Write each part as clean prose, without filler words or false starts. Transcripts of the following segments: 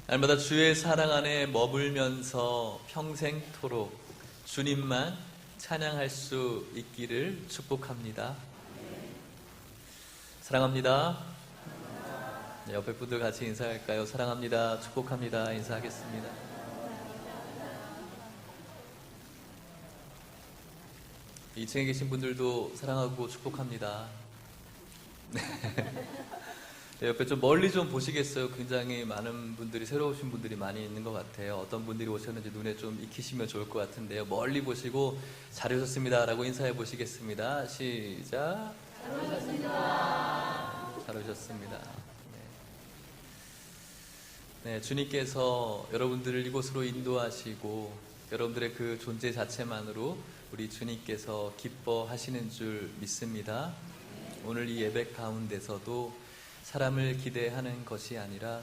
날마다 주의 사랑 안에 머물면서 평생토록 주님만 찬양할 수 있기를 축복합니다. 사랑합니다. 네, 옆에 분들 같이 인사할까요? 사랑합니다. 축복합니다. 인사하겠습니다. 2층에 계신 분들도 사랑하고 축복합니다. 네. 네, 옆에 좀 멀리 좀 보시겠어요? 굉장히 많은 분들이, 새로 오신 분들이 많이 있는 것 같아요. 어떤 분들이 오셨는지 눈에 좀 익히시면 좋을 것 같은데요. 멀리 보시고 잘 오셨습니다 라고 인사해 보시겠습니다. 시작. 잘 오셨습니다. 잘 오셨습니다. 네, 주님께서 여러분들을 이곳으로 인도하시고 여러분들의 그 존재 자체만으로 우리 주님께서 기뻐하시는 줄 믿습니다. 오늘 이 예배 가운데서도 사람을 기대하는 것이 아니라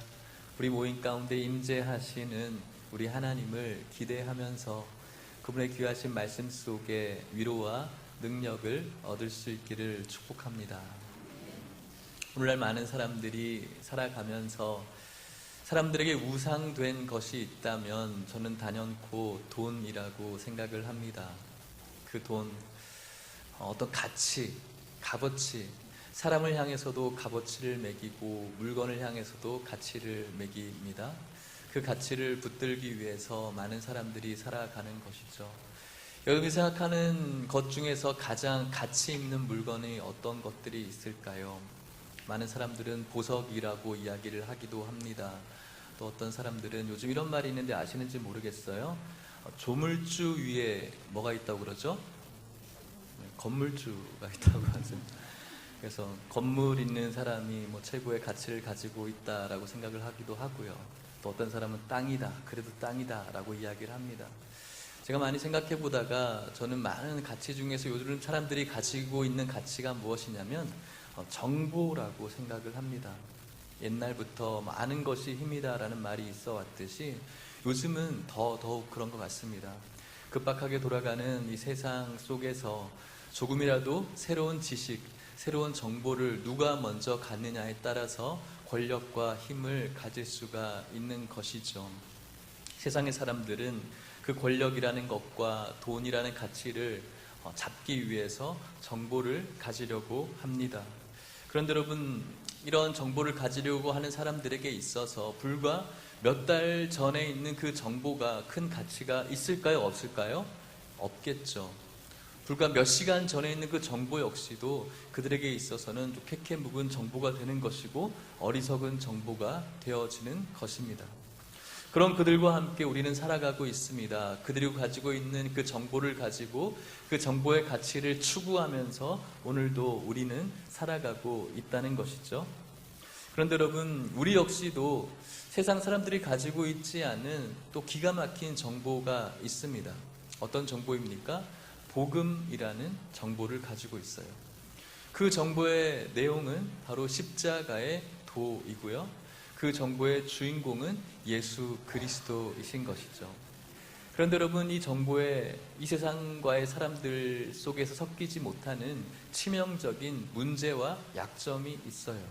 우리 모임 가운데 임재하시는 우리 하나님을 기대하면서 그분의 귀하신 말씀 속에 위로와 능력을 얻을 수 있기를 축복합니다. 오늘날 많은 사람들이 살아가면서 사람들에게 우상된 것이 있다면 저는 단연코 돈이라고 생각을 합니다. 그 돈, 어떤 가치, 값어치, 사람을 향해서도 값어치를 매기고 물건을 향해서도 가치를 매깁니다. 그 가치를 붙들기 위해서 많은 사람들이 살아가는 것이죠. 여러분이 생각하는 것 중에서 가장 가치 있는 물건이 어떤 것들이 있을까요? 많은 사람들은 보석이라고 이야기를 하기도 합니다. 또 어떤 사람들은 요즘 이런 말이 있는데 아시는지 모르겠어요. 조물주 위에 뭐가 있다고 그러죠? 건물주가 있다고 하죠. 그래서 건물 있는 사람이 뭐 최고의 가치를 가지고 있다라고 생각을 하기도 하고요. 또 어떤 사람은 땅이다, 그래도 땅이다 라고 이야기를 합니다. 제가 많이 생각해 보다가 저는 많은 가치 중에서 요즘 사람들이 가지고 있는 가치가 무엇이냐면 정보라고 생각을 합니다. 옛날부터 많은 것이 힘이다 라는 말이 있어 왔듯이 요즘은 더욱 그런 것 같습니다. 급박하게 돌아가는 이 세상 속에서 조금이라도 새로운 지식, 새로운 정보를 누가 먼저 갖느냐에 따라서 권력과 힘을 가질 수가 있는 것이죠. 세상의 사람들은 그 권력이라는 것과 돈이라는 가치를 잡기 위해서 정보를 가지려고 합니다. 그런데 여러분, 이런 정보를 가지려고 하는 사람들에게 있어서 불과 몇 달 전에 있는 그 정보가 큰 가치가 있을까요? 없을까요? 없겠죠. 불과 몇 시간 전에 있는 그 정보 역시도 그들에게 있어서는 캐캐 묵은 정보가 되는 것이고 어리석은 정보가 되어지는 것입니다. 그런 그들과 함께 우리는 살아가고 있습니다. 그들이 가지고 있는 그 정보를 가지고 그 정보의 가치를 추구하면서 오늘도 우리는 살아가고 있다는 것이죠. 그런데 여러분, 우리 역시도 세상 사람들이 가지고 있지 않은 또 기가 막힌 정보가 있습니다. 어떤 정보입니까? 복음이라는 정보를 가지고 있어요. 그 정보의 내용은 바로 십자가의 도이고요. 그 정보의 주인공은 예수 그리스도이신 것이죠. 그런데 여러분, 이 정보에 이 세상과의 사람들 속에서 섞이지 못하는 치명적인 문제와 약점이 있어요.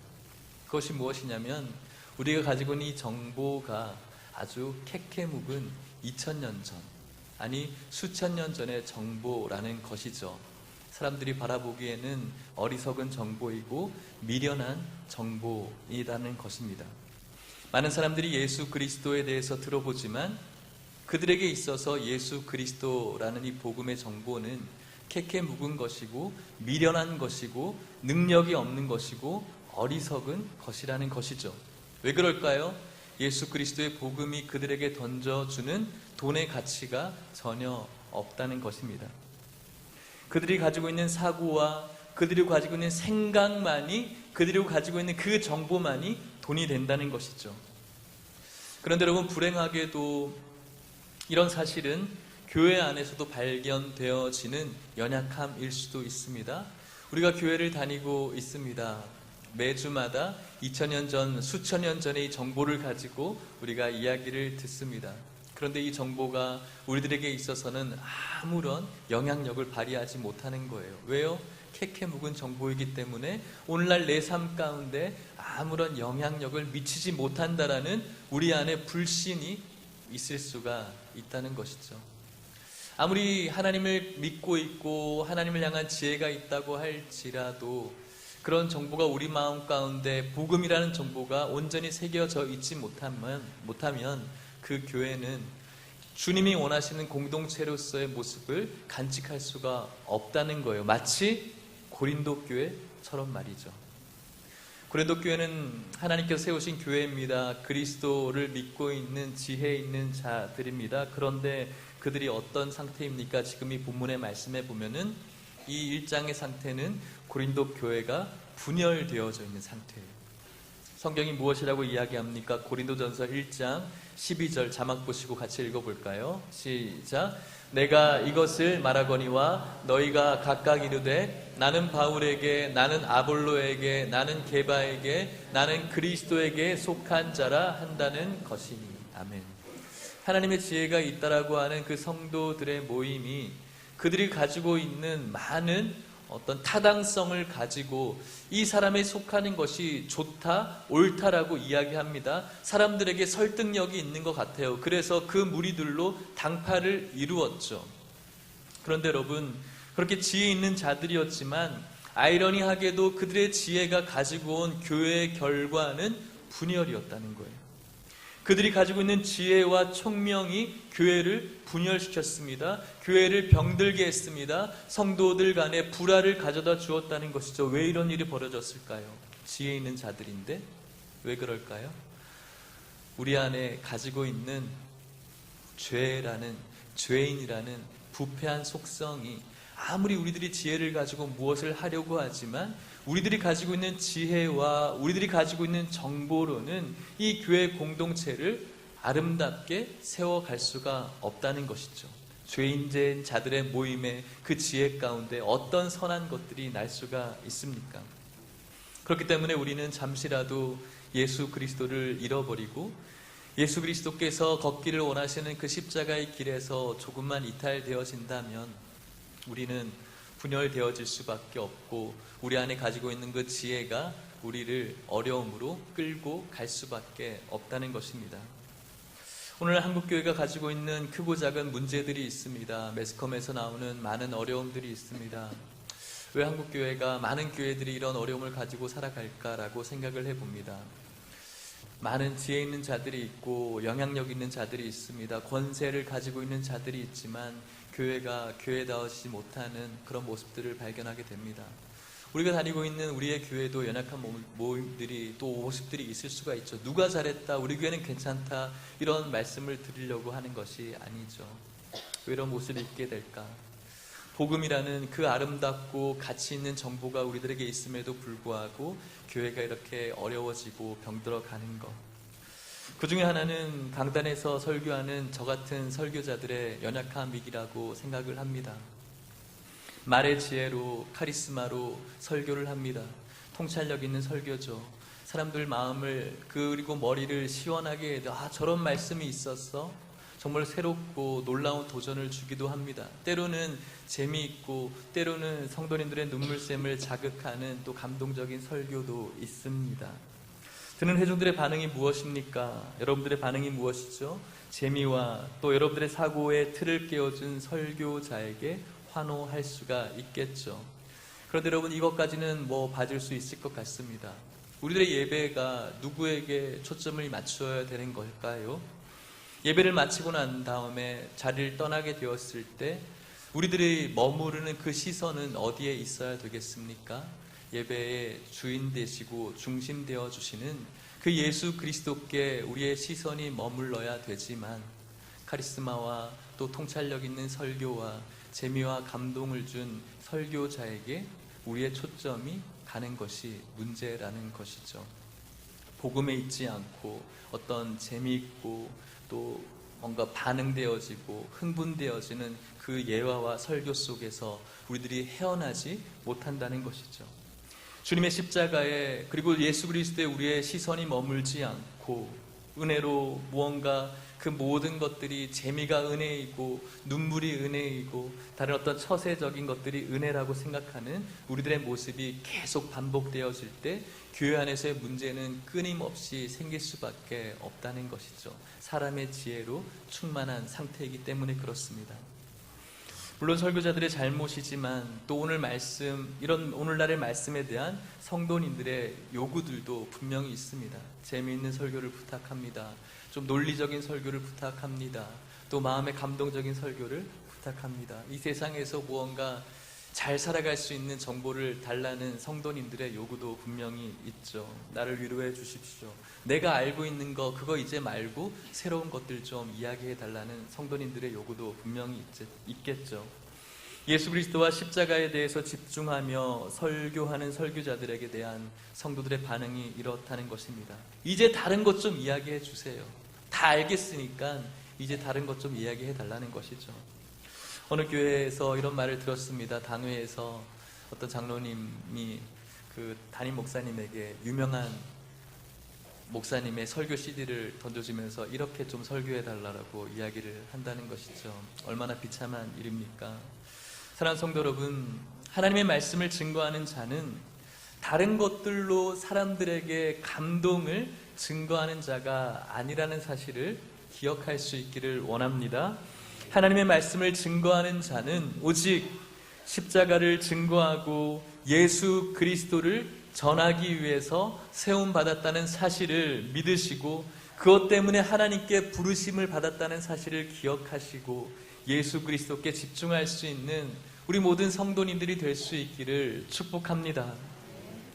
그것이 무엇이냐면 우리가 가지고 있는 이 정보가 아주 캐캐 묵은 2000년 전, 아니 수천 년 전의 정보라는 것이죠. 사람들이 바라보기에는 어리석은 정보이고 미련한 정보이라는 것입니다. 많은 사람들이 예수 그리스도에 대해서 들어보지만 그들에게 있어서 예수 그리스도라는 이 복음의 정보는 캐캐 묵은 것이고 미련한 것이고 능력이 없는 것이고 어리석은 것이라는 것이죠. 왜 그럴까요? 예수 그리스도의 복음이 그들에게 던져주는 돈의 가치가 전혀 없다는 것입니다. 그들이 가지고 있는 사고와 그들이 가지고 있는 생각만이, 그들이 가지고 있는 그 정보만이 돈이 된다는 것이죠. 그런데 여러분, 불행하게도 이런 사실은 교회 안에서도 발견되어지는 연약함일 수도 있습니다. 우리가 교회를 다니고 있습니다. 매주마다 2000년 전, 수천 년 전의 이 정보를 가지고 우리가 이야기를 듣습니다. 그런데 이 정보가 우리들에게 있어서는 아무런 영향력을 발휘하지 못하는 거예요. 왜요? 캐캐 묵은 정보이기 때문에 오늘날 내 삶 가운데 아무런 영향력을 미치지 못한다라는 우리 안에 불신이 있을 수가 있다는 것이죠. 아무리 하나님을 믿고 있고 하나님을 향한 지혜가 있다고 할지라도 그런 정보가 우리 마음 가운데 복음이라는 정보가 온전히 새겨져 있지 못하면 그 교회는 주님이 원하시는 공동체로서의 모습을 간직할 수가 없다는 거예요. 마치 고린도 교회처럼 말이죠. 고린도 교회는 하나님께서 세우신 교회입니다. 그리스도를 믿고 있는 지혜 있는 자들입니다. 그런데 그들이 어떤 상태입니까? 지금 이 본문의 말씀에 보면은 이 1장의 상태는 고린도 교회가 분열되어져 있는 상태예요. 성경이 무엇이라고 이야기합니까? 고린도전서 1장 12절 자막 보시고 같이 읽어볼까요? 시작. 내가 이것을 말하거니와 너희가 각각 이르되 나는 바울에게, 나는 아볼로에게, 나는 게바에게, 나는 그리스도에게 속한 자라 한다는 것이니. 아멘. 하나님의 지혜가 있다라고 하는 그 성도들의 모임이 그들이 가지고 있는 많은 어떤 타당성을 가지고 이 사람에 속하는 것이 좋다, 옳다라고 이야기합니다. 사람들에게 설득력이 있는 것 같아요. 그래서 그 무리들로 당파를 이루었죠. 그런데 여러분, 그렇게 지혜 있는 자들이었지만 아이러니하게도 그들의 지혜가 가지고 온 교회의 결과는 분열이었다는 거예요. 그들이 가지고 있는 지혜와 총명이 교회를 분열시켰습니다. 교회를 병들게 했습니다. 성도들 간에 불화를 가져다 주었다는 것이죠. 왜 이런 일이 벌어졌을까요? 지혜 있는 자들인데 왜 그럴까요? 우리 안에 가지고 있는 죄인이라는 부패한 속성이 아무리 우리들이 지혜를 가지고 무엇을 하려고 하지만 우리들이 가지고 있는 지혜와 우리들이 가지고 있는 정보로는 이 교회 공동체를 아름답게 세워갈 수가 없다는 것이죠. 죄인된 자들의 모임에 그 지혜 가운데 어떤 선한 것들이 날 수가 있습니까? 그렇기 때문에 우리는 잠시라도 예수 그리스도를 잃어버리고 예수 그리스도께서 걷기를 원하시는 그 십자가의 길에서 조금만 이탈되어진다면 우리는 분열되어질 수밖에 없고 우리 안에 가지고 있는 그 지혜가 우리를 어려움으로 끌고 갈 수밖에 없다는 것입니다. 오늘 한국교회가 가지고 있는 크고 작은 문제들이 있습니다. 매스컴에서 나오는 많은 어려움들이 있습니다. 왜 한국교회가 많은 교회들이 이런 어려움을 가지고 살아갈까라고 생각을 해봅니다. 많은 지혜 있는 자들이 있고 영향력 있는 자들이 있습니다. 권세를 가지고 있는 자들이 있지만 교회가 교회다워지지 못하는 그런 모습들을 발견하게 됩니다. 우리가 다니고 있는 우리의 교회도 연약한 모임들이 또 모습들이 있을 수가 있죠. 누가 잘했다, 우리 교회는 괜찮다 이런 말씀을 드리려고 하는 것이 아니죠. 왜 이런 모습이 있게 될까? 복음이라는 그 아름답고 가치 있는 정보가 우리들에게 있음에도 불구하고 교회가 이렇게 어려워지고 병들어가는 것. 그 중에 하나는 강단에서 설교하는 저 같은 설교자들의 연약함이라고 생각을 합니다. 말의 지혜로 카리스마로 설교를 합니다. 통찰력 있는 설교죠. 사람들 마음을 그리고 머리를 시원하게 해도 저런 말씀이 있었어? 정말 새롭고 놀라운 도전을 주기도 합니다. 때로는 재미있고 때로는 성도님들의 눈물샘을 자극하는 또 감동적인 설교도 있습니다. 듣는 회중들의 반응이 무엇입니까? 여러분들의 반응이 무엇이죠? 재미와 또 여러분들의 사고의 틀을 깨워준 설교자에게 환호할 수가 있겠죠. 그런데 여러분, 이것까지는 봐줄 수 있을 것 같습니다. 우리들의 예배가 누구에게 초점을 맞춰야 되는 걸까요? 예배를 마치고 난 다음에 자리를 떠나게 되었을 때 우리들이 머무르는 그 시선은 어디에 있어야 되겠습니까? 예배의 주인 되시고 중심 되어 주시는 그 예수 그리스도께 우리의 시선이 머물러야 되지만 카리스마와 또 통찰력 있는 설교와 재미와 감동을 준 설교자에게 우리의 초점이 가는 것이 문제라는 것이죠. 복음에 있지 않고 어떤 재미있고 또 뭔가 반응되어지고 흥분되어지는 그 예화와 설교 속에서 우리들이 헤어나지 못한다는 것이죠. 주님의 십자가에 그리고 예수 그리스도에 우리의 시선이 머물지 않고 은혜로 무언가 그 모든 것들이 재미가 은혜이고 눈물이 은혜이고 다른 어떤 처세적인 것들이 은혜라고 생각하는 우리들의 모습이 계속 반복되어질 때 교회 안에서의 문제는 끊임없이 생길 수밖에 없다는 것이죠. 사람의 지혜로 충만한 상태이기 때문에 그렇습니다. 물론 설교자들의 잘못이지만 또 오늘 말씀, 이런 오늘날의 말씀에 대한 성도님들의 요구들도 분명히 있습니다. 재미있는 설교를 부탁합니다. 좀 논리적인 설교를 부탁합니다. 또 마음에 감동적인 설교를 부탁합니다. 이 세상에서 무언가 잘 살아갈 수 있는 정보를 달라는 성도님들의 요구도 분명히 있죠. 나를 위로해 주십시오. 내가 알고 있는 거 그거 이제 말고 새로운 것들 좀 이야기해 달라는 성도님들의 요구도 분명히 있겠죠. 예수 그리스도와 십자가에 대해서 집중하며 설교하는 설교자들에게 대한 성도들의 반응이 이렇다는 것입니다. 이제 다른 것 좀 이야기해 주세요. 다 알겠으니까 이제 다른 것 좀 이야기해 달라는 것이죠. 어느 교회에서 이런 말을 들었습니다. 당회에서 어떤 장로님이 그 담임 목사님에게 유명한 목사님의 설교 CD를 던져주면서 이렇게 좀 설교해 달라고 이야기를 한다는 것이죠. 얼마나 비참한 일입니까? 사랑하는 성도 여러분, 하나님의 말씀을 증거하는 자는 다른 것들로 사람들에게 감동을 증거하는 자가 아니라는 사실을 기억할 수 있기를 원합니다. 하나님의 말씀을 증거하는 자는 오직 십자가를 증거하고 예수 그리스도를 전하기 위해서 세움받았다는 사실을 믿으시고 그것 때문에 하나님께 부르심을 받았다는 사실을 기억하시고 예수 그리스도께 집중할 수 있는 우리 모든 성도님들이 될 수 있기를 축복합니다.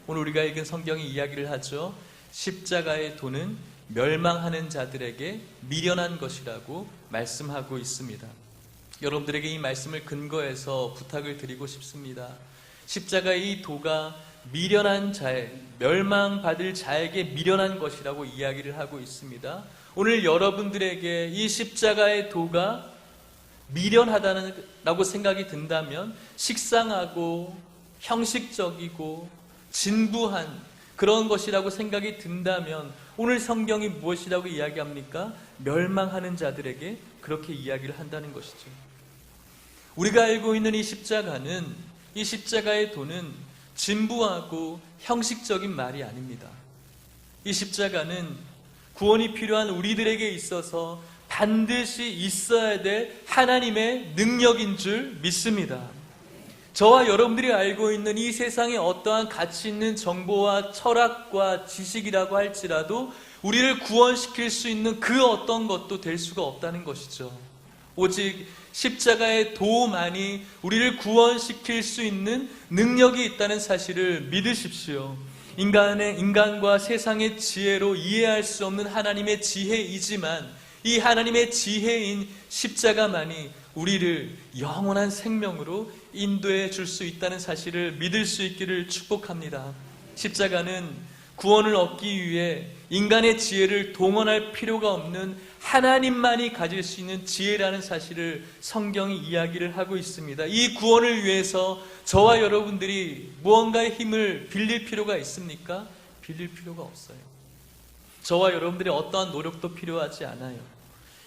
오늘 우리가 읽은 성경이 이야기를 하죠. 십자가의 도는 멸망하는 자들에게 미련한 것이라고 말씀하고 있습니다. 여러분들에게 이 말씀을 근거해서 부탁을 드리고 싶습니다. 십자가의 이 도가 미련한 자에, 멸망받을 자에게 미련한 것이라고 이야기를 하고 있습니다. 오늘 여러분들에게 이 십자가의 도가 미련하다고 생각이 든다면 식상하고 형식적이고 진부한 그런 것이라고 생각이 든다면 오늘 성경이 무엇이라고 이야기합니까? 멸망하는 자들에게 그렇게 이야기를 한다는 것이죠. 우리가 알고 있는 이 십자가는, 이 십자가의 도는 진부하고 형식적인 말이 아닙니다. 이 십자가는 구원이 필요한 우리들에게 있어서 반드시 있어야 될 하나님의 능력인 줄 믿습니다. 저와 여러분들이 알고 있는 이 세상에 어떠한 가치 있는 정보와 철학과 지식이라고 할지라도 우리를 구원시킬 수 있는 그 어떤 것도 될 수가 없다는 것이죠. 오직 십자가의 도만이 우리를 구원시킬 수 있는 능력이 있다는 사실을 믿으십시오. 인간과 세상의 지혜로 이해할 수 없는 하나님의 지혜이지만 이 하나님의 지혜인 십자가만이 우리를 영원한 생명으로 인도해 줄 수 있다는 사실을 믿을 수 있기를 축복합니다. 십자가는 구원을 얻기 위해 인간의 지혜를 동원할 필요가 없는 하나님만이 가질 수 있는 지혜라는 사실을 성경이 이야기를 하고 있습니다. 이 구원을 위해서 저와 여러분들이 무언가의 힘을 빌릴 필요가 있습니까? 빌릴 필요가 없어요. 저와 여러분들의 어떠한 노력도 필요하지 않아요.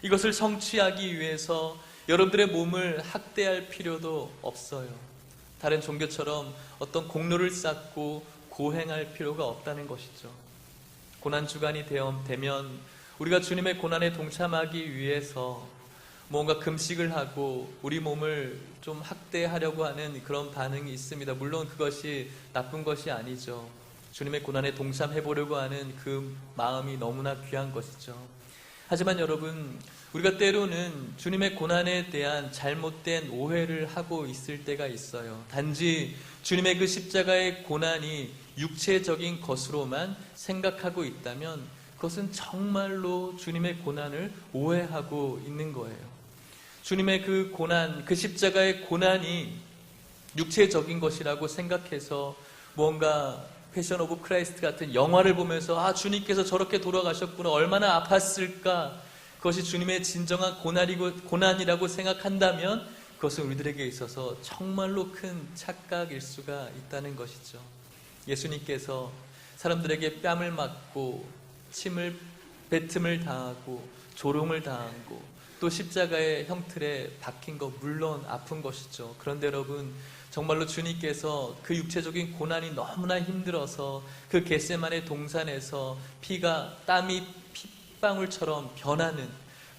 이것을 성취하기 위해서 여러분들의 몸을 학대할 필요도 없어요. 다른 종교처럼 어떤 공로를 쌓고 고행할 필요가 없다는 것이죠. 고난주간이 되면 우리가 주님의 고난에 동참하기 위해서 뭔가 금식을 하고 우리 몸을 좀 학대하려고 하는 그런 반응이 있습니다. 물론 그것이 나쁜 것이 아니죠. 주님의 고난에 동참해보려고 하는 그 마음이 너무나 귀한 것이죠. 하지만 여러분, 우리가 때로는 주님의 고난에 대한 잘못된 오해를 하고 있을 때가 있어요. 단지 주님의 그 십자가의 고난이 육체적인 것으로만 생각하고 있다면 그것은 정말로 주님의 고난을 오해하고 있는 거예요. 주님의 그 고난, 그 십자가의 고난이 육체적인 것이라고 생각해서 뭔가 패션 오브 크라이스트 같은 영화를 보면서 주님께서 저렇게 돌아가셨구나, 얼마나 아팠을까, 그것이 주님의 진정한 고난이라고 생각한다면 그것은 우리들에게 있어서 정말로 큰 착각일 수가 있다는 것이죠. 예수님께서 사람들에게 뺨을 맞고 침을 뱉음을 당하고 조롱을 당하고 또 십자가의 형틀에 박힌 것 물론 아픈 것이죠. 그런데 여러분, 정말로 주님께서 그 육체적인 고난이 너무나 힘들어서 그 겟세마네 동산에서 땀이 핏방울처럼 변하는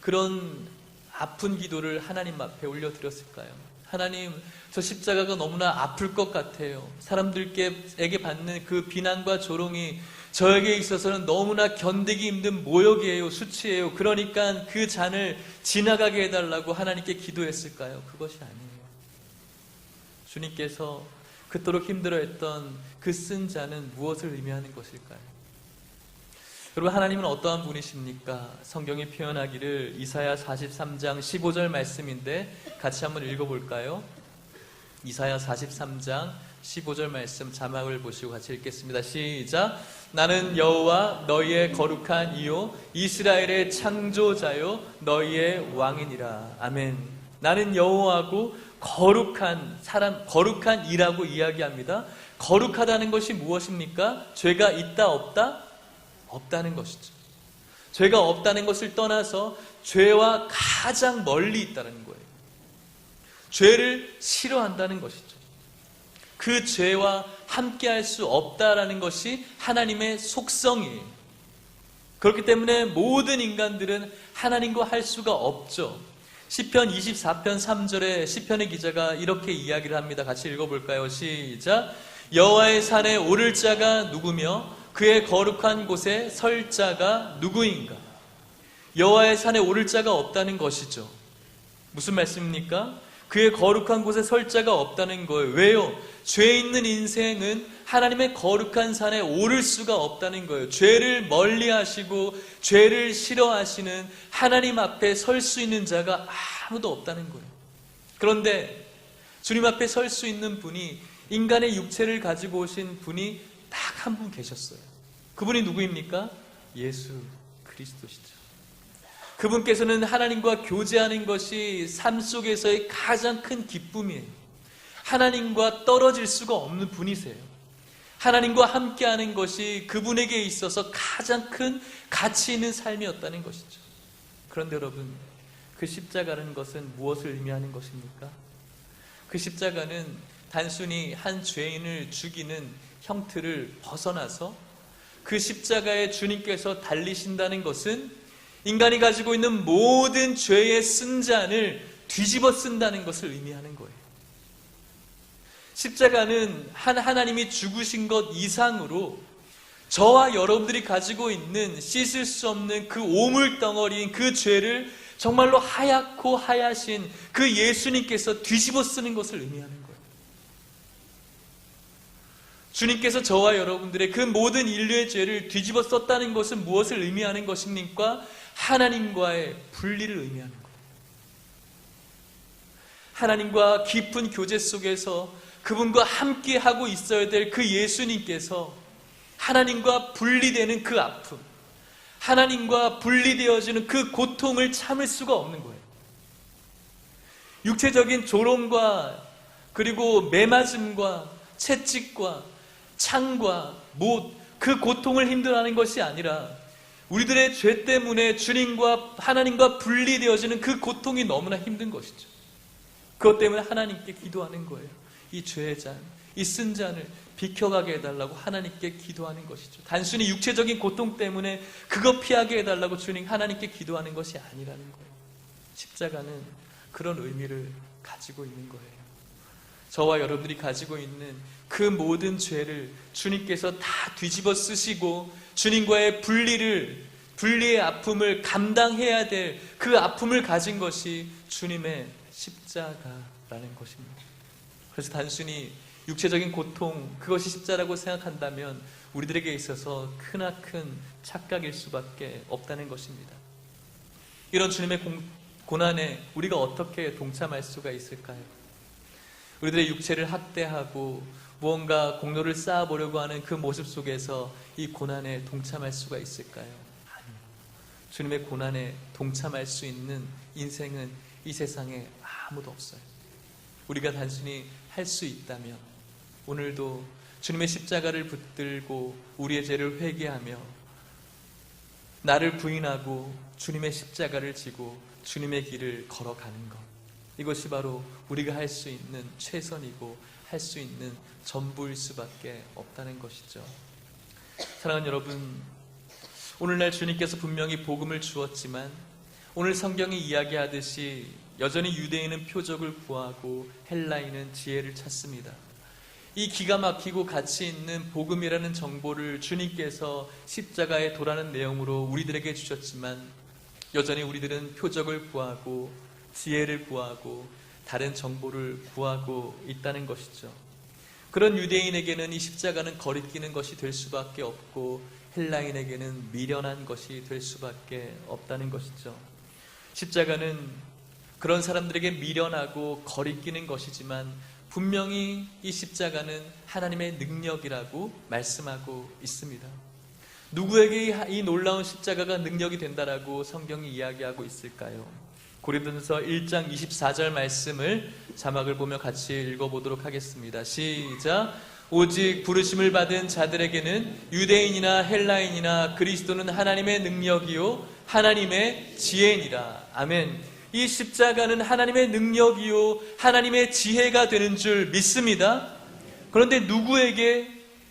그런 아픈 기도를 하나님 앞에 올려드렸을까요? 하나님, 저 십자가가 너무나 아플 것 같아요. 사람들에게 받는 그 비난과 조롱이 저에게 있어서는 너무나 견디기 힘든 모욕이에요, 수치예요. 그러니까 그 잔을 지나가게 해달라고 하나님께 기도했을까요? 그것이 아니에요. 주님께서 그토록 힘들어했던 그 쓴 잔은 무엇을 의미하는 것일까요? 여러분, 하나님은 어떠한 분이십니까? 성경이 표현하기를 이사야 43장 15절 말씀인데 같이 한번 읽어볼까요? 이사야 43장 15절 말씀 자막을 보시고 같이 읽겠습니다. 시작. 나는 여호와 너희의 거룩한 이요 이스라엘의 창조자요 너희의 왕이니라. 아멘. 나는 여호와고 거룩한 사람, 거룩한 이라고 이야기합니다. 거룩하다는 것이 무엇입니까? 죄가 있다 없다? 없다는 것이죠. 죄가 없다는 것을 떠나서 죄와 가장 멀리 있다는 거예요. 죄를 싫어한다는 것이죠. 그 죄와 함께할 수 없다라는 것이 하나님의 속성이에요. 그렇기 때문에 모든 인간들은 하나님과 할 수가 없죠. 시편 24편 3절에 시편의 기자가 이렇게 이야기를 합니다. 같이 읽어볼까요? 시작. 여호와의 산에 오를 자가 누구며 그의 거룩한 곳에 설 자가 누구인가? 여호와의 산에 오를 자가 없다는 것이죠. 무슨 말씀입니까? 그의 거룩한 곳에 설 자가 없다는 거예요. 왜요? 죄 있는 인생은 하나님의 거룩한 산에 오를 수가 없다는 거예요. 죄를 멀리 하시고 죄를 싫어하시는 하나님 앞에 설 수 있는 자가 아무도 없다는 거예요. 그런데 주님 앞에 설 수 있는 분이, 인간의 육체를 가지고 오신 분이 딱 한 분 계셨어요. 그분이 누구입니까? 예수 그리스도시죠. 그분께서는 하나님과 교제하는 것이 삶 속에서의 가장 큰 기쁨이에요. 하나님과 떨어질 수가 없는 분이세요. 하나님과 함께하는 것이 그분에게 있어서 가장 큰 가치 있는 삶이었다는 것이죠. 그런데 여러분, 그 십자가라는 것은 무엇을 의미하는 것입니까? 그 십자가는 단순히 한 죄인을 죽이는 형틀을 벗어나서 그 십자가에 주님께서 달리신다는 것은 인간이 가지고 있는 모든 죄의 쓴 잔을 뒤집어 쓴다는 것을 의미하는 거예요. 십자가는 하나님이 죽으신 것 이상으로 저와 여러분들이 가지고 있는 씻을 수 없는 그 오물덩어리인 그 죄를 정말로 하얗고 하야신 그 예수님께서 뒤집어 쓰는 것을 의미하는 거예요. 주님께서 저와 여러분들의 그 모든 인류의 죄를 뒤집어 썼다는 것은 무엇을 의미하는 것입니까? 하나님과의 분리를 의미하는 거예요. 하나님과 깊은 교제 속에서 그분과 함께 하고 있어야 될 그 예수님께서 하나님과 분리되는 그 아픔, 하나님과 분리되어지는 그 고통을 참을 수가 없는 거예요. 육체적인 조롱과 그리고 매맞음과 채찍과 창과 못, 그 고통을 힘들어하는 것이 아니라 우리들의 죄 때문에 주님과 하나님과 분리되어지는 그 고통이 너무나 힘든 것이죠. 그것 때문에 하나님께 기도하는 거예요. 이 죄의 잔, 이 쓴 잔을 비켜가게 해달라고 하나님께 기도하는 것이죠. 단순히 육체적인 고통 때문에 그거 피하게 해달라고 주님 하나님께 기도하는 것이 아니라는 거예요. 십자가는 그런 의미를 가지고 있는 거예요. 저와 여러분들이 가지고 있는 그 모든 죄를 주님께서 다 뒤집어 쓰시고 주님과의 분리의 아픔을 감당해야 될 그 아픔을 가진 것이 주님의 십자가라는 것입니다. 그래서 단순히 육체적인 고통, 그것이 십자라고 생각한다면 우리들에게 있어서 크나큰 착각일 수밖에 없다는 것입니다. 이런 주님의 고난에 우리가 어떻게 동참할 수가 있을까요? 우리들의 육체를 학대하고 무언가 공로를 쌓아보려고 하는 그 모습 속에서 이 고난에 동참할 수가 있을까요? 아니요. 주님의 고난에 동참할 수 있는 인생은 이 세상에 아무도 없어요. 우리가 단순히 할 수 있다면 오늘도 주님의 십자가를 붙들고 우리의 죄를 회개하며 나를 부인하고 주님의 십자가를 지고 주님의 길을 걸어가는 것, 이것이 바로 우리가 할 수 있는 최선이고 할 수 있는 전부일 수밖에 없다는 것이죠. 사랑하는 여러분, 오늘날 주님께서 분명히 복음을 주었지만 오늘 성경이 이야기하듯이 여전히 유대인은 표적을 구하고 헬라인은 지혜를 찾습니다. 이 기가 막히고 가치 있는 복음이라는 정보를 주님께서 십자가에 도라는 내용으로 우리들에게 주셨지만 여전히 우리들은 표적을 구하고 지혜를 구하고 다른 정보를 구하고 있다는 것이죠. 그런 유대인에게는 이 십자가는 거리끼는 것이 될 수밖에 없고 헬라인에게는 미련한 것이 될 수밖에 없다는 것이죠. 십자가는 그런 사람들에게 미련하고 거리끼는 것이지만 분명히 이 십자가는 하나님의 능력이라고 말씀하고 있습니다. 누구에게 이 놀라운 십자가가 능력이 된다라고 성경이 이야기하고 있을까요? 고린도전서 1장 24절 말씀을 자막을 보며 같이 읽어보도록 하겠습니다. 시작. 오직 부르심을 받은 자들에게는 유대인이나 헬라인이나 그리스도는 하나님의 능력이요 하나님의 지혜니라. 아멘. 이 십자가는 하나님의 능력이요 하나님의 지혜가 되는 줄 믿습니다. 그런데 누구에게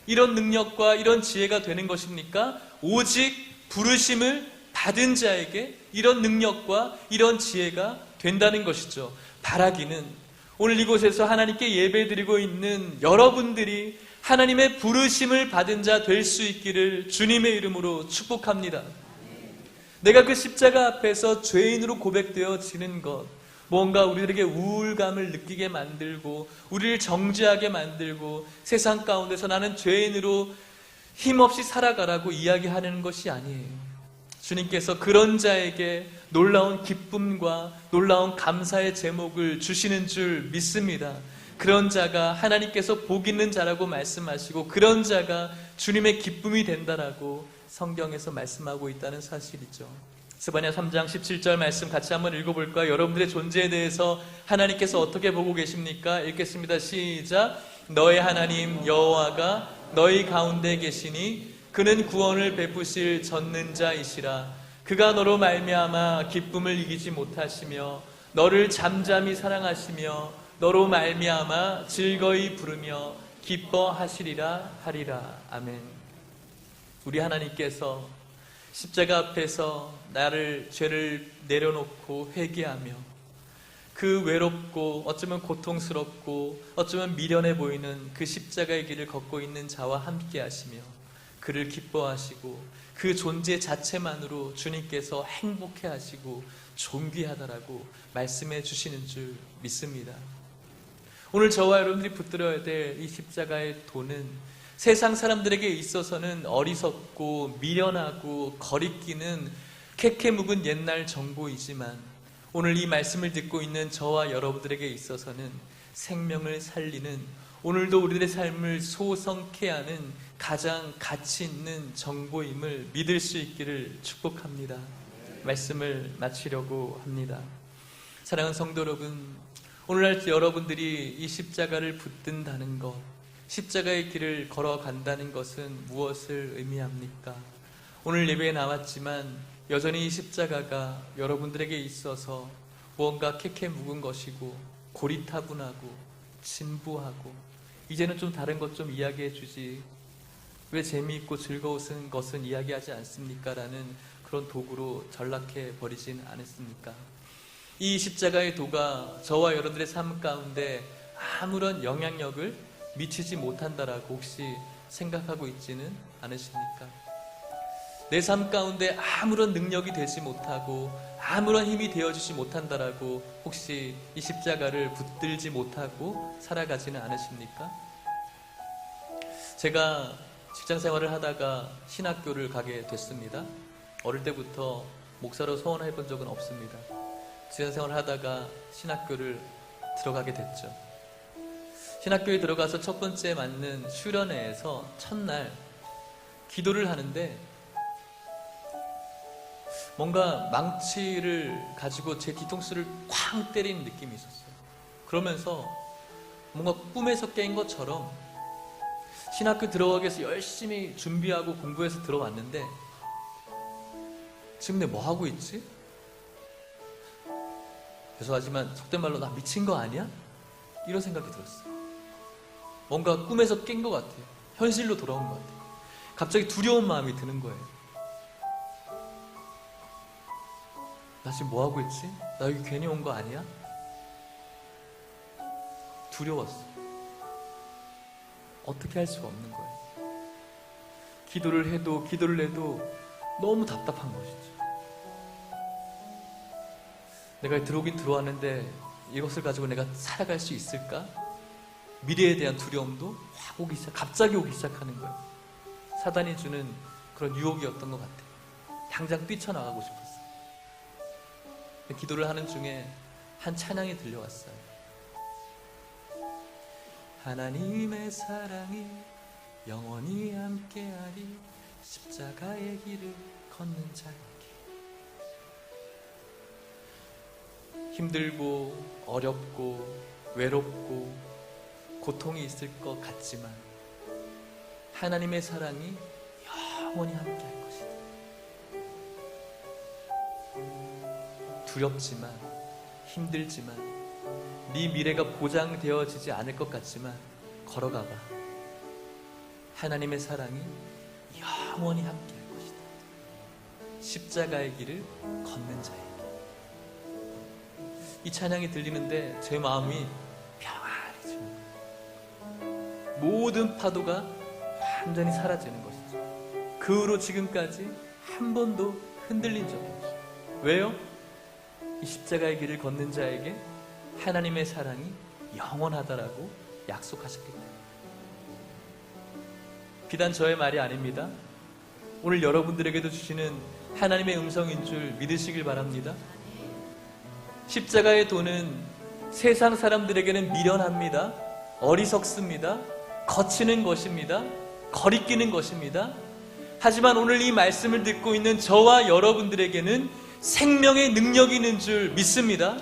이런 능력과 이런 지혜가 되는 것입니까? 오직 부르심을 받은 자에게 이런 능력과 이런 지혜가 된다는 것이죠. 바라기는 오늘 이곳에서 하나님께 예배드리고 있는 여러분들이 하나님의 부르심을 받은 자 될 수 있기를 주님의 이름으로 축복합니다. 내가 그 십자가 앞에서 죄인으로 고백되어지는 것, 뭔가 우리들에게 우울감을 느끼게 만들고 우리를 정죄하게 만들고 세상 가운데서 나는 죄인으로 힘없이 살아가라고 이야기하는 것이 아니에요. 주님께서 그런 자에게 놀라운 기쁨과 놀라운 감사의 제목을 주시는 줄 믿습니다. 그런 자가 하나님께서 복 있는 자라고 말씀하시고 그런 자가 주님의 기쁨이 된다라고 성경에서 말씀하고 있다는 사실이죠. 스바냐 3장 17절 말씀 같이 한번 읽어볼까요? 여러분들의 존재에 대해서 하나님께서 어떻게 보고 계십니까? 읽겠습니다. 시작. 너의 하나님 여호와가 너희 가운데 계시니 그는 구원을 베푸실 전능자이시라. 그가 너로 말미암아 기쁨을 이기지 못하시며 너를 잠잠히 사랑하시며 너로 말미암아 즐거이 부르며 기뻐하시리라 하리라. 아멘. 우리 하나님께서 십자가 앞에서 나를 죄를 내려놓고 회개하며 그 외롭고 어쩌면 고통스럽고 어쩌면 미련해 보이는 그 십자가의 길을 걷고 있는 자와 함께 하시며 그를 기뻐하시고 그 존재 자체만으로 주님께서 행복해 하시고 존귀하다라고 말씀해 주시는 줄 믿습니다. 오늘 저와 여러분들이 붙들어야 될 이 십자가의 도는 세상 사람들에게 있어서는 어리석고 미련하고 거리끼는 캐캐 묵은 옛날 정보이지만 오늘 이 말씀을 듣고 있는 저와 여러분들에게 있어서는 생명을 살리는, 오늘도 우리들의 삶을 소성케 하는 가장 가치 있는 정보임을 믿을 수 있기를 축복합니다. 말씀을 마치려고 합니다. 사랑하는 성도 여러분, 오늘날 여러분들이 이 십자가를 붙든다는 것, 십자가의 길을 걸어간다는 것은 무엇을 의미합니까? 오늘 예배에 나왔지만 여전히 이 십자가가 여러분들에게 있어서 무언가 캐캐 묵은 것이고 고리타분하고 진부하고 이제는 좀 다른 것 좀 이야기해 주지 왜 재미있고 즐거운 것은 이야기하지 않습니까? 라는 그런 도구로 전락해 버리진 않았습니까? 이 십자가의 도가 저와 여러분들의 삶 가운데 아무런 영향력을 미치지 못한다라고 혹시 생각하고 있지는 않으십니까? 내 삶 가운데 아무런 능력이 되지 못하고 아무런 힘이 되어주지 못한다라고 혹시 이 십자가를 붙들지 못하고 살아가지는 않으십니까? 제가 직장 생활을 하다가 신학교를 가게 됐습니다. 어릴 때부터 목사로 소원해 본 적은 없습니다. 직장 생활을 하다가 신학교를 들어가게 됐죠. 신학교에 들어가서 첫 번째 맞는 수련회에서 첫날 기도를 하는데 뭔가 망치를 가지고 제 뒤통수를 쾅 때리는 느낌이 있었어요. 그러면서 뭔가 꿈에서 깬 것처럼 신학교 들어가기 위해서 열심히 준비하고 공부해서 들어왔는데 지금 내 뭐 하고 있지? 죄송하지만 속된 말로 나 미친 거 아니야? 이런 생각이 들었어요. 뭔가 꿈에서 깬 것 같아요. 현실로 돌아온 것 같아요. 갑자기 두려운 마음이 드는 거예요. 나 지금 뭐 하고 있지? 나 여기 괜히 온 거 아니야? 두려웠어요. 어떻게 할 수가 없는 거예요. 기도를 해도 너무 답답한 것이죠. 내가 들어오긴 들어왔는데 이것을 가지고 내가 살아갈 수 있을까? 미래에 대한 두려움도 확 갑자기 오기 시작하는 거예요. 사단이 주는 그런 유혹이었던 것 같아요. 당장 뛰쳐나가고 싶었어요. 기도를 하는 중에 한 찬양이 들려왔어요. 하나님의 사랑이 영원히 함께하리 십자가의 길을 걷는 자에게. 힘들고 어렵고 외롭고 고통이 있을 것 같지만 하나님의 사랑이 영원히 함께할 것이다. 두렵지만 힘들지만 네 미래가 보장되어지지 않을 것 같지만 걸어가봐. 하나님의 사랑이 영원히 함께할 것이다. 십자가의 길을 걷는 자에게. 이 찬양이 들리는데 제 마음이 평안해집니다. 모든 파도가 완전히 사라지는 것이죠. 그 후로 지금까지 한 번도 흔들린 적이 없어요. 왜요? 이 십자가의 길을 걷는 자에게 하나님의 사랑이 영원하다라고 약속하셨기 때문에. 비단 저의 말이 아닙니다. 오늘 여러분들에게도 주시는 하나님의 음성인 줄 믿으시길 바랍니다. 십자가의 도는 세상 사람들에게는 미련합니다. 어리석습니다. 거치는 것입니다. 거리끼는 것입니다. 하지만 오늘 이 말씀을 듣고 있는 저와 여러분들에게는 생명의 능력이 있는 줄 믿습니다.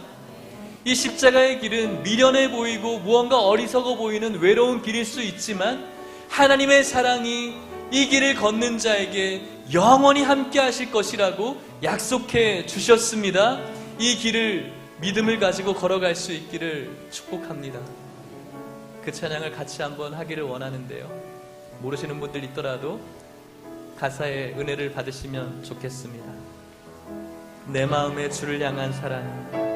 이 십자가의 길은 미련해 보이고 무언가 어리석어 보이는 외로운 길일 수 있지만 하나님의 사랑이 이 길을 걷는 자에게 영원히 함께 하실 것이라고 약속해 주셨습니다. 이 길을 믿음을 가지고 걸어갈 수 있기를 축복합니다. 그 찬양을 같이 한번 하기를 원하는데요. 모르시는 분들 있더라도 가사의 은혜를 받으시면 좋겠습니다. 내 마음에 주를 향한 사랑.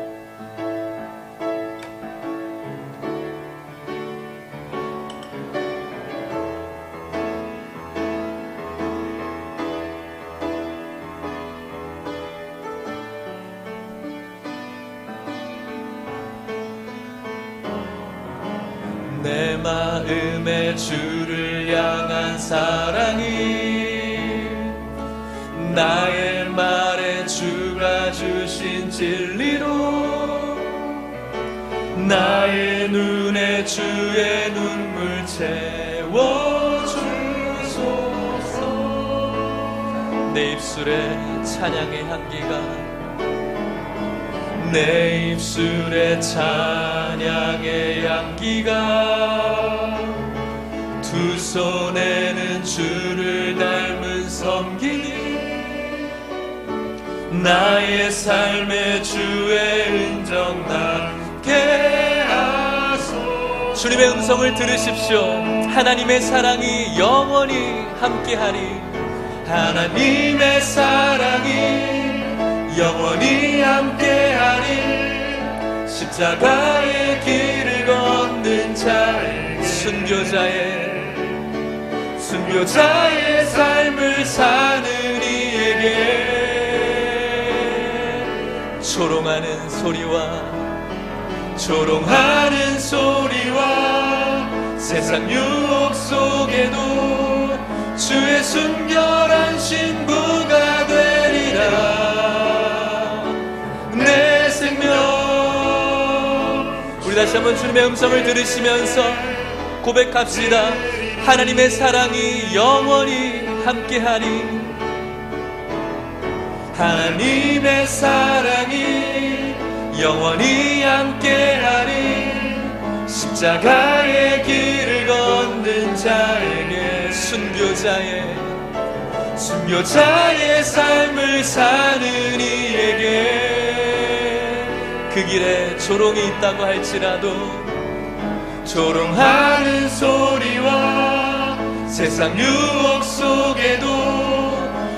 내 마음에 주를 향한 사랑이 나의 말에 주가 주신 진리로 나의 눈에 주의 눈물 채워주소서. 내 입술에 찬양의 향기가 내 입술에 찬양의 향기가 두 손에는 주를 닮은 섬기니 나의 삶의 주의 은정 남게 하소서. 주님의 음성을 들으십시오. 하나님의 사랑이 영원히 함께하리. 하나님의 사랑이 영원히 함께하리. 십자가의 길을 걷는 자에게 순교자의 삶을 사는 이에게 조롱하는 소리와 세상 유혹 속에도 주의 순결한 신부가 되리라. 내 생명. 우리 다시 한번 주님의 음성을 들으시면서 고백합시다. 하나님의 사랑이 영원히 함께하리. 하나님의 사랑이 영원히 함께하리. 십자가의 길을 걷는 자에게 순교자의 순교자의 삶을 사는 이에게 그 길에 조롱이 있다고 할지라도 조롱하는 소리와 세상 유혹 속에도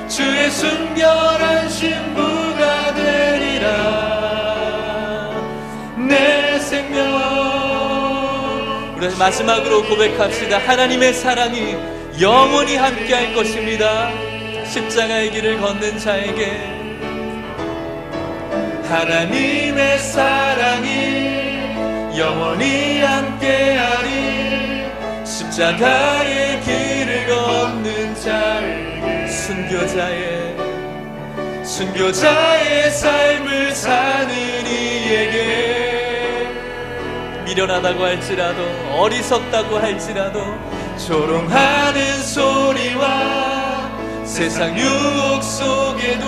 주의 순결한 신부가 되리라. 내 생명. 우리 마지막으로 고백합시다. 하나님의 사랑이 영원히 함께할 것입니다. 십자가의 길을 걷는 자에게 하나님의 사랑이 영원히 함께하리. 십자가의 길을 걷는 자에게 순교자의 삶을 사는 이에게 미련하다고 할지라도 어리석다고 할지라도 조롱하는 소리와 세상 유혹 속에도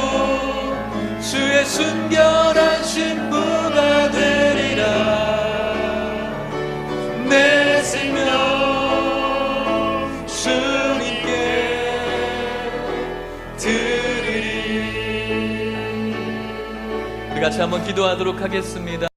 주의 순결한 신부가 되리라. 내 생명 주님께 드리리. 우리 같이 한번 기도하도록 하겠습니다.